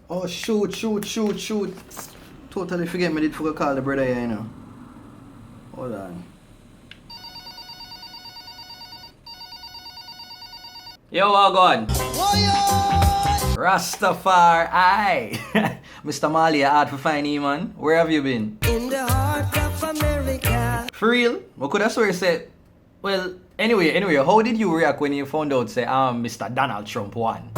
Oh, shoot. Totally forget me did forget call the brother here, you know. Hold on. Yo, Wagon. Rastafari. Mr. Marley, hard for find you, man. Where have you been? In the heart of America. For real? What could I swear say? Well, anyway, how did you react when you found out say Mr. Donald Trump won?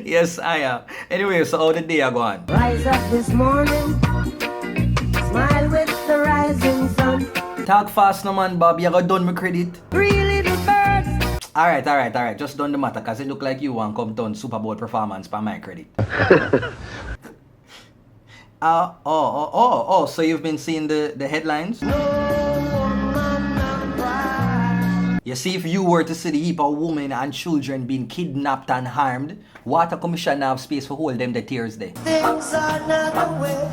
Yes, I am. Anyway, so how the day are going? Rise up this morning, smile with the rising sun. Talk fast no man, Bob. You got done my credit. 3 little birds. Alright. Just done the matter, cause it look like you want come done Super Bowl performance by my credit. So you've been seeing the headlines? You see, if you were to see the heap of women and children being kidnapped and harmed, Water Commission have space for hold them the tears there. Things are not the way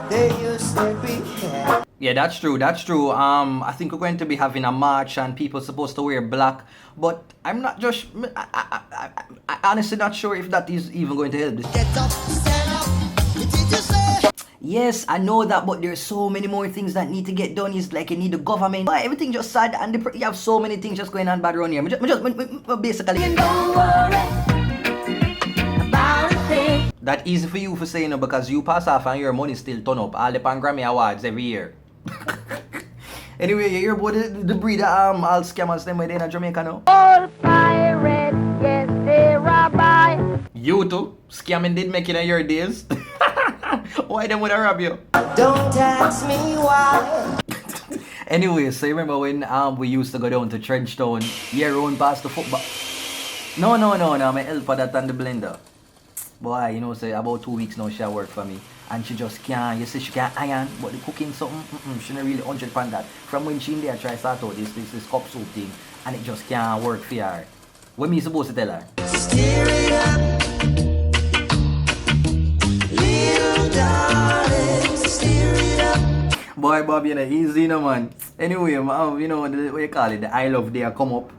they used to be. Yeah, that's true. I think we're going to be having a march and people supposed to wear black, but I'm not just, I honestly not sure if that is even going to help. Get up, stand up. What did you say? Yes, I know that, but there's so many more things that need to get done. It's like you need the government. But everything just sad and you have so many things just going on bad around here. Basically, Don't worry about a thing. that easy for you for saying no, because you pass off and your money still turn up. All the Grammy Awards every year. Anyway, you hear about the breed of all scammers them way there in Jamaica now? All pirates, yes, they're rabbi. You too? Scamming did make it in your days? Why them would I rob you? Don't ask me why. Anyway, so you remember when we used to go down to Trenchtown, year round past the football? No, my help for that and the blender. Boy, you know, say about 2 weeks now she work for me. And she just can't, you see she can't iron, but the cooking something, she not really 100 pound that. From when she in there try start out this cup soup thing, and it just can't work for her. What me supposed to tell her? Steer it up. Little darling, steer it up. Boy, Bob, you know, easy no man. Anyway, you know, what you call it, the I Love Day come up.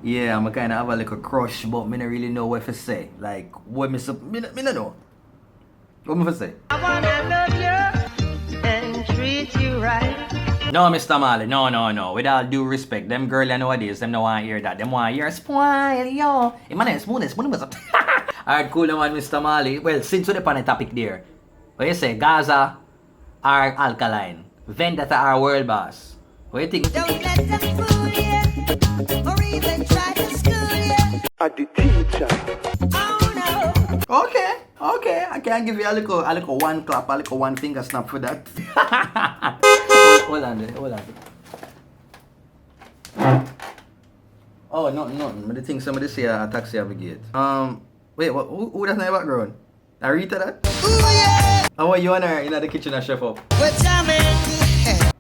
Yeah, I'm kind of have a little crush, but me not really know what to say. Like, what me don't know. What me to say? I wanna love you and treat you right. No, Mr. Marley, no. With all due respect, them girl nowadays, them don't want to hear that. Them want to hear spoil, yo. Man, smooth. Alright, cool man, Mr. Marley. Well, since we're on the topic there, what you say, Gaza or Alkaline? Vendetta or World Boss? What you think? Don't let them fool you or even try to school you. At the teacher. Oh no. Okay. I can give you a little one clap, a little one finger snap for that. Hold on there. Oh, nothing. But the thing somebody say a taxi have a gate. Wait, who that's in the background? Arita that? Ooh yeah. How are you and her in the kitchen and chef up? We're jamming.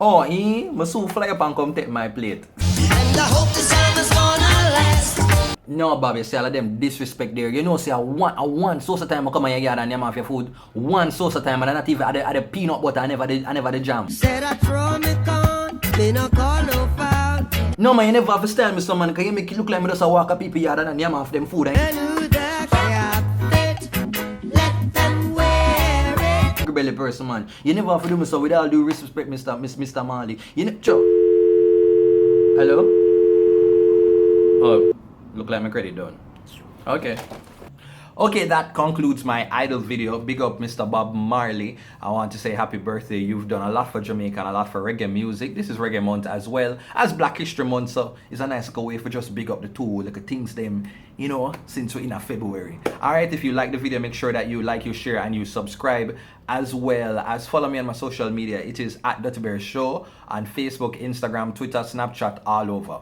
Oh, I so fly up and come take my plate. And I hope this time is gonna last. No, Bobby, see all of them disrespect there. You know, say I want sauce time I come in your yard and name off your food. One sauce time and I not even add the peanut butter, I never the jam. Said I throw me con, me no call no foul. No man, you never have to style me some man, cause you make it look like me just a walk up people yard and name off them food. And who that cap fit, let them wear it. Belly person man. You never have to do me so with all due respect, Mr. Marley. You know, hello? Oh. Look like my credit done. Okay, that concludes my idol video. Big up Mr. Bob Marley. I want to say happy birthday. You've done a lot for Jamaica and a lot for reggae music. This is Reggae Month as well as Black History Month, so it's a nice way for just big up the two like things them, you know, since we're in February. Alright, if you like the video, make sure that you like, you share, and you subscribe, as well as follow me on my social media. It is @TheDuttyBerryShow on Facebook, Instagram, Twitter, Snapchat, all over.